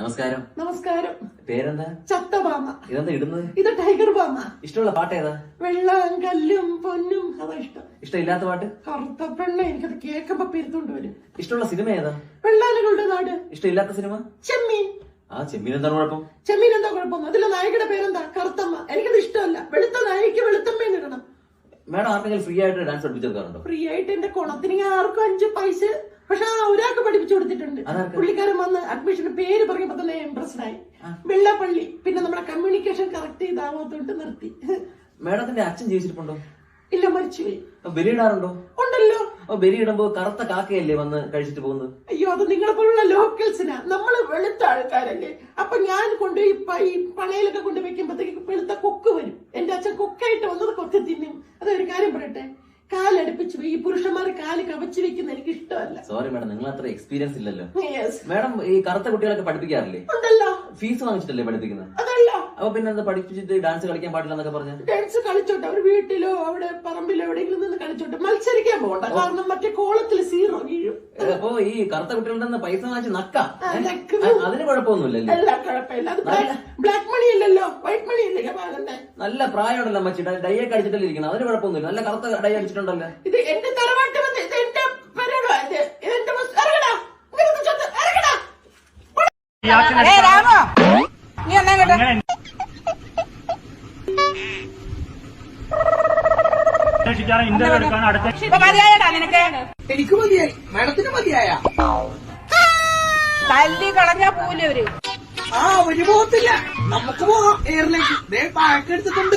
നമസ്കാരം. നമസ്കാരം. പേരെന്താ? ചത്തബാമ. ഇതെന്താ ഇടുന്നത്? ഇത് ടൈഗർ ബാമ. ഇഷ്ടമുള്ള പാട്ട് ഏതാ? വെള്ളം കല്ലും പൊന്നും. അതാ ഇഷ്ടം. ഇഷ്ടമില്ലാത്ത പാട്ട്? കറുത്ത പെണ്ണ. എനിക്കത് കേൾക്കുമ്പോ പെരുത്തോണ്ട് വരും. ഇഷ്ടമുള്ള സിനിമ ഏതാ? വെള്ളാലുകളുടെ നാട്. ഇഷ്ടമില്ലാത്ത സിനിമ? ചെമ്മീൻ. ആ ചെമ്മീൻ എന്താണ് കുഴപ്പം? ചെമ്മീൻ എന്താ കുഴപ്പം? അതിലെ നായികയുടെ പേരെന്താ? കറുത്തമ്മ. എനിക്കത് ഇഷ്ടമല്ല. വെളുത്ത നായിക്ക് വെളുത്തമ്മേന്ന് ഇടണം. മേഡം ആർക്കെങ്കിലും ഫ്രീ ആയിട്ട് ഡാൻസ് പഠിപ്പിച്ചെടുക്കാറുണ്ടോ? ഫ്രീ ആയിട്ട് എന്റെ കുളത്തിന് ആർക്കും 5 പൈസ. പക്ഷെ ഒരാൾക്ക് പഠിപ്പിച്ചു കൊടുത്തിട്ടുണ്ട്. പുള്ളിക്കാരൻ വന്ന് അഡ്മിഷന് പേര് പറഞ്ഞപ്പോ തന്നെ ഇംപ്രസ്ഡ് ആയി. വെള്ളപ്പള്ളി. പിന്നെ നമ്മുടെ കമ്മ്യൂണിക്കേഷൻ കറക്റ്റ് ചെയ്താവാത്തോണ്ട് നിർത്തി. മേഡത്തിന്റെ അച്ഛൻ ജീവിച്ചിട്ടുണ്ടോ? ഇല്ല, മരിച്ചുപോയി. ബലിയിടാറുണ്ടോ? ഉണ്ടല്ലോ. ബലിയിടുമ്പോ കറുത്ത കാക്കയല്ലേ വന്ന് കഴിച്ചിട്ട് പോകുന്നത്? അയ്യോ, അത് നിങ്ങളെ പോലുള്ള ലോക്കൽസിനാ. നമ്മള് വെളുത്ത ആൾക്കാരല്ലേ. അപ്പൊ ഞാൻ കൊണ്ടുപോയി ഈ പണയിലൊക്കെ കൊണ്ട് വെക്കുമ്പോഴത്തേക്ക് വെളുത്ത കൊക്ക് വരും. എന്റെ അച്ഛൻ കൊക്കായിട്ട് വന്നത് കൊത്തി തിന്നും. അതൊരു കാര്യം പറയട്ടെ, കാലടുപ്പിച്ച് ഈ പുരുഷന്മാർ കാല് കവച്ചു വെക്കുന്ന എനിക്ക് ഇഷ്ടമല്ല. സോറി മേഡം, നിങ്ങൾ അത്ര എക്സ്പീരിയൻസ് ഇല്ലല്ലോ. മേഡം ഈ കറുത്ത കുട്ടികളൊക്കെ പഠിപ്പിക്കാറില്ലേ? ഉണ്ടല്ലോ. ഫീസ് വാങ്ങിച്ചിട്ടല്ലേ പഠിപ്പിക്കുന്നത്? അതല്ല. അപ്പൊ പിന്നെ എന്താ പഠിപ്പിച്ചിട്ട് ഡാൻസ് കളിക്കാൻ പാടില്ല എന്നൊക്കെ പറഞ്ഞ? ഡാൻസ് കളിച്ചോട്ടെ, അവർ വീട്ടിലോ അവിടെ പറമ്പിലോ എവിടെയെങ്കിലും നിന്ന് കളിച്ചോട്ടെ. മത്സരിക്കാൻ പോകണ്ട. കാരണം മറ്റേ കോളത്തിൽ 0 വീഴും. അപ്പൊ ഈ കറുത്ത കുട്ടികളുടെ നിന്ന് പൈസ വാങ്ങിച്ച് നക്കാം, അതിന് കുഴപ്പമൊന്നുമില്ലല്ലോ? അല്ല, കുഴപ്പമില്ല. അത് ബ്ലാക്ക് മണി അല്ലല്ലോ, വൈറ്റ് മണി അല്ലേ വാങ്ങണ്ടേ? നല്ല പ്രായമുണ്ടല്ലോ അമ്മച്ചി, ഡൈ ഒക്കെ അടിച്ചിട്ടല്ലേ ഇരിക്കുന്നത്, അതിന് കുഴപ്പമൊന്നുമില്ല. നല്ല കറുത്ത ഡൈ അടിച്ചിട്ടുണ്ടല്ലോ. ഇത് എന്റെ തറവാട്ട് വന്ന് ഇത് എന്റെ പെരടാ. ഇത് എന്റെ എനിക്ക് മതിയായി. മാഡത്തിന് മതിയായ? തല്ലി കളഞ്ഞാ പോലവര് ഒരു പോകത്തില്ല. നമുക്ക് പോകാം എയറിലേക്ക്. പാക്ക് എടുത്തിട്ടുണ്ട്.